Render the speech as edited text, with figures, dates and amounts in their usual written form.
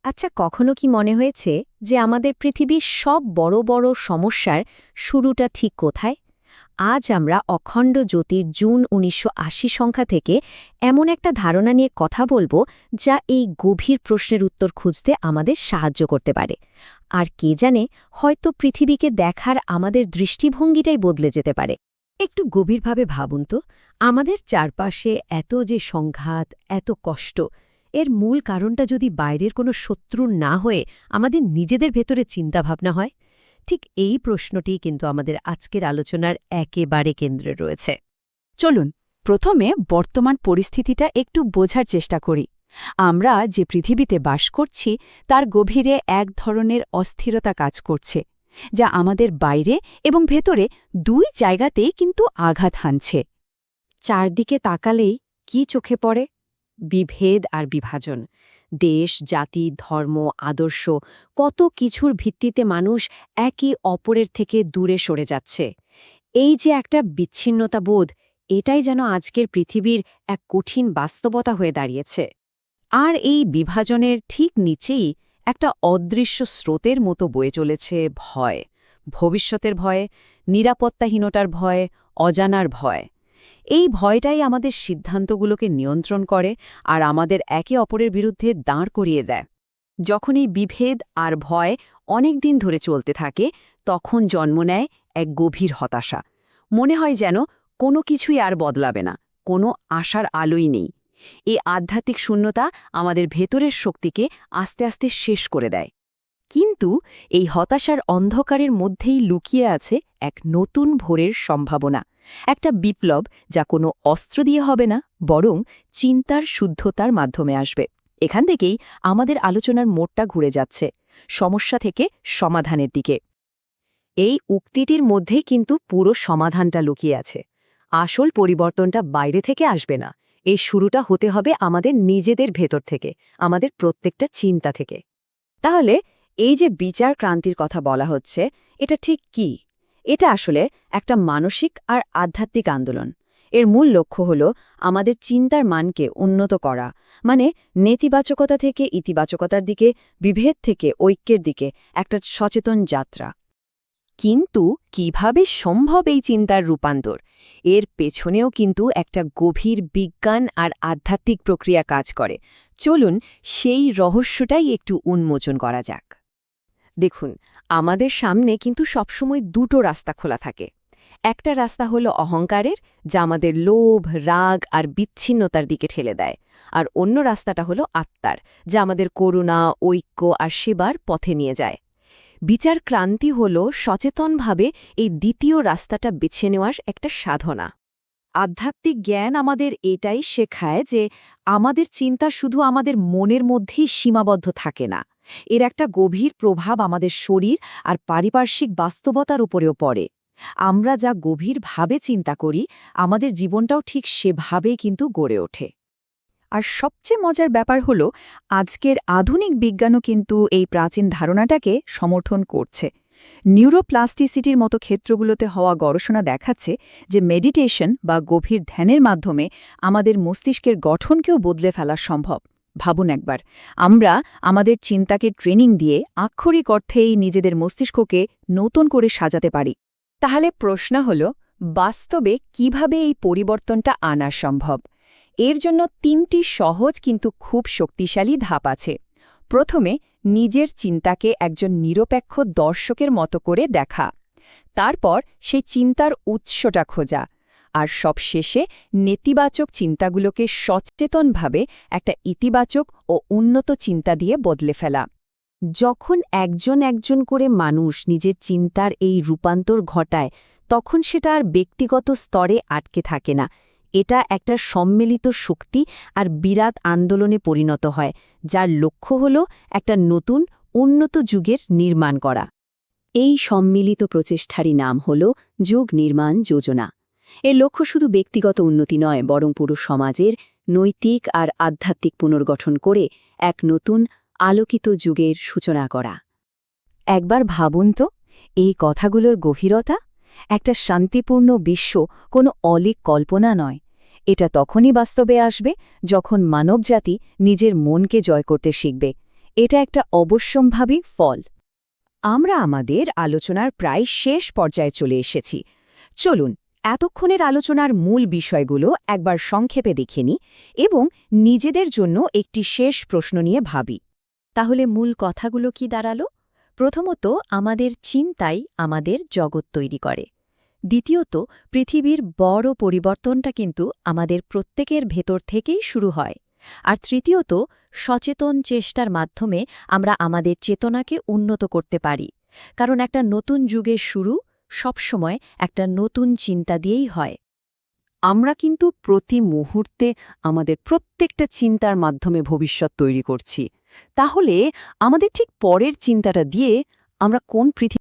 আচ্ছা, কখনো কি মনে হয়েছে যে আমাদের পৃথিবীর সব বড় বড় সমস্যার শুরুটা ঠিক কোথায়? আজ আমরা অখণ্ড জ্যোতির জুন ১৯৮০ সংখ্যা থেকে এমন একটা ধারণা নিয়ে কথা বলবো যা এই গভীর প্রশ্নের উত্তর খুঁজতে আমাদের সাহায্য করতে পারে। আর কে জানে, হয়তো পৃথিবীকে দেখার আমাদের দৃষ্টিভঙ্গিটাই বদলে যেতে পারে। একটু গভীরভাবে ভাবুন তো, আমাদের চারপাশে এত যে সংঘাত, এত কষ্ট, এর মূল কারণটা যদি বাইরের কোনো শত্রুর না হয়ে আমাদের নিজেদের ভেতরে চিন্তাভাবনা হয়। ঠিক এই প্রশ্নটিই কিন্তু আমাদের আজকের আলোচনার একেবারে কেন্দ্রে রয়েছে। চলুন প্রথমে বর্তমান পরিস্থিতিটা একটু বোঝার চেষ্টা করি। আমরা যে পৃথিবীতে বাস করছি তার গভীরে এক ধরনের অস্থিরতা কাজ করছে, যা আমাদের বাইরে এবং ভেতরে দুই জায়গাতেই কিন্তু আঘাত হানছে। চারদিকে তাকালেই কি চোখে পড়ে? বিভেদ আর বিভাজন। দেশ, জাতি, ধর্ম, আদর্শ, কত কিছুর ভিত্তিতে মানুষ একে অপরের থেকে দূরে সরে যাচ্ছে। এই যে একটা বিচ্ছিন্নতা বোধ, এটাই যেন আজকের পৃথিবীর এক কঠিন বাস্তবতা হয়ে দাঁড়িয়েছে। আর এই বিভাজনের ঠিক নিচেই একটা অদৃশ্য স্রোতের মতো বয়ে চলেছে ভয়, ভবিষ্যতের ভয়, নিরাপত্তাহীনতার ভয়, অজানার ভয়। এই ভয়টাই আমাদের সিদ্ধান্তগুলোকে নিয়ন্ত্রণ করে আর আমাদের একে অপরের বিরুদ্ধে দাঁড় করিয়ে দেয়। যখন এই বিভেদ আর ভয় অনেক দিন ধরে চলতে থাকে, তখন জন্ম নেয় এক গভীর হতাশা। মনে হয় যেন কোনো কিছুই আর বদলাবে না, কোনো আশার আলোই নেই। এই আধ্যাত্মিক শূন্যতা আমাদের ভেতরের শক্তিকে আস্তে আস্তে শেষ করে দেয়। কিন্তু এই হতাশার অন্ধকারের মধ্যেই লুকিয়ে আছে এক নতুন ভোরের সম্ভাবনা, একটা বিপ্লব যা কোনো অস্ত্র দিয়ে হবে না, বরং চিন্তার শুদ্ধতার মাধ্যমে আসবে। এখান থেকেই আমাদের আলোচনার মোড়টা ঘুরে যাচ্ছে, সমস্যা থেকে সমাধানের দিকে। এই উক্তিটির মধ্যেই কিন্তু পুরো সমাধানটা লুকিয়ে আছে। আসল পরিবর্তনটা বাইরে থেকে আসবে না, এই শুরুটা হতে হবে আমাদের নিজেদের ভেতর থেকে, আমাদের প্রত্যেকটা চিন্তা থেকে। তাহলে এই যে বিচার ক্রান্তির কথা বলা হচ্ছে, এটা ঠিক কি? এটা আসলে একটা মানসিক আর আধ্যাত্মিক আন্দোলন। এর মূল লক্ষ্য হল আমাদের চিন্তার মানকে উন্নত করা, মানে নেতিবাচকতা থেকে ইতিবাচকতার দিকে, বিভেদ থেকে ঐক্যের দিকে একটা সচেতন যাত্রা। কিন্তু কিভাবে সম্ভব এই চিন্তার রূপান্তর? এর পেছনেও কিন্তু একটা গভীর বিজ্ঞান আর আধ্যাত্মিক প্রক্রিয়া কাজ করে। চলুন সেই রহস্যটাই একটু উন্মোচন করা যাক। দেখুন, আমাদের সামনে কিন্তু সবসময় দুটো রাস্তা খোলা থাকে। একটা রাস্তা হলো অহংকারের, যা আমাদের লোভ, রাগ আর বিচ্ছিন্নতার দিকে ঠেলে দেয়। আর অন্য রাস্তাটা হলো আত্মার, যা আমাদের করুণা, ঐক্য আর সেবার পথে নিয়ে যায়। বিচার ক্রান্তি হল সচেতনভাবে এই দ্বিতীয় রাস্তাটা বেছে নেওয়ার একটা সাধনা। আধ্যাত্মিক জ্ঞান আমাদের এটাই শেখায় যে আমাদের চিন্তা শুধু আমাদের মনের মধ্যেই সীমাবদ্ধ থাকে না, এর একটা গভীর প্রভাব আমাদের শরীর আর পারিপার্শ্বিক বাস্তবতার উপরেও পড়ে। আমরা যা গভীরভাবে চিন্তা করি, আমাদের জীবনটাও ঠিক সেভাবেই কিন্তু গড়ে ওঠে। আর সবচেয়ে মজার ব্যাপার হল, আজকের আধুনিক বিজ্ঞানও কিন্তু এই প্রাচীন ধারণাটাকে সমর্থন করছে। নিউরোপ্লাস্টিসিটির মতো ক্ষেত্রগুলোতে হওয়া গবেষণা দেখাচ্ছে যে মেডিটেশন বা গভীর ধ্যানের মাধ্যমে আমাদের মস্তিষ্কের গঠনকেও বদলে ফেলা সম্ভব। ভাবুন একবার, আমরা আমাদের চিন্তাকে ট্রেনিং দিয়ে আক্ষরিক অর্থেই নিজেদের মস্তিষ্ককে নতুন করে সাজাতে পারি। তাহলে প্রশ্ন হল, বাস্তবে কিভাবে এই পরিবর্তনটা আনা সম্ভব? এর জন্য তিনটি সহজ কিন্তু খুব শক্তিশালী ধাপ আছে। প্রথমে নিজের চিন্তাকে একজন নিরপেক্ষ দর্শকের মতো করে দেখা, তারপর সেই চিন্তার উৎসটা খোঁজা, আর সবশেষে নেতিবাচক চিন্তাগুলোকে সচেতনভাবে একটা ইতিবাচক ও উন্নত চিন্তা দিয়ে বদলে ফেলা। যখন একজন একজন করে মানুষ নিজের চিন্তার এই রূপান্তর ঘটায়, তখন সেটা আর ব্যক্তিগত স্তরে আটকে থাকে না, এটা একটা সম্মিলিত শক্তি আর বিরাট আন্দোলনে পরিণত হয়, যার লক্ষ্য হল একটা নতুন, উন্নত যুগের নির্মাণ করা। এই সম্মিলিত প্রচেষ্টারই নাম হল যুগ নির্মাণ যোজনা। এর লক্ষ্য শুধু ব্যক্তিগত উন্নতি নয়, বরং পুরো সমাজের নৈতিক আর আধ্যাত্মিক পুনর্গঠন করে এক নতুন, আলোকিত যুগের সূচনা করা। একবার ভাবুন তো, এই কথাগুলোর গভীরতা। একটা শান্তিপূর্ণ বিশ্ব কোনো অলীক কল্পনা নয়, এটা তখনই বাস্তবে আসবে যখন মানবজাতি নিজের মনকে জয় করতে শিখবে। এটা একটা অবশ্যম্ভাবী ফল। আমরা আমাদের আলোচনার প্রায় শেষ পর্যায়ে চলে এসেছি। চলুন এতক্ষণের আলোচনার মূল বিষয়গুলো একবার সংক্ষেপে দেখে নিই এবং নিজেদের জন্য একটি শেষ প্রশ্ন নিয়ে ভাবি। তাহলে মূল কথাগুলো কি দাঁড়ালো? প্রথমত, আমাদের চিন্তাই আমাদের জগৎ তৈরি করে। দ্বিতীয়ত, পৃথিবীর বড় পরিবর্তনটা কিন্তু আমাদের প্রত্যেকের ভেতর থেকেই শুরু হয়। আর তৃতীয়ত, সচেতন চেষ্টার মাধ্যমে আমরা আমাদের চেতনাকে উন্নত করতে পারি, কারণ একটা নতুন যুগের শুরু সবসময় একটা নতুন চিন্তা দিয়েই হয়। আমরা কিন্তু প্রতি মুহূর্তে আমাদের প্রত্যেকটা চিন্তার মাধ্যমে ভবিষ্যৎ তৈরি করছি। তাহলে আমাদের ঠিক পরের চিন্তাটা দিয়ে আমরা কোন পৃথিবী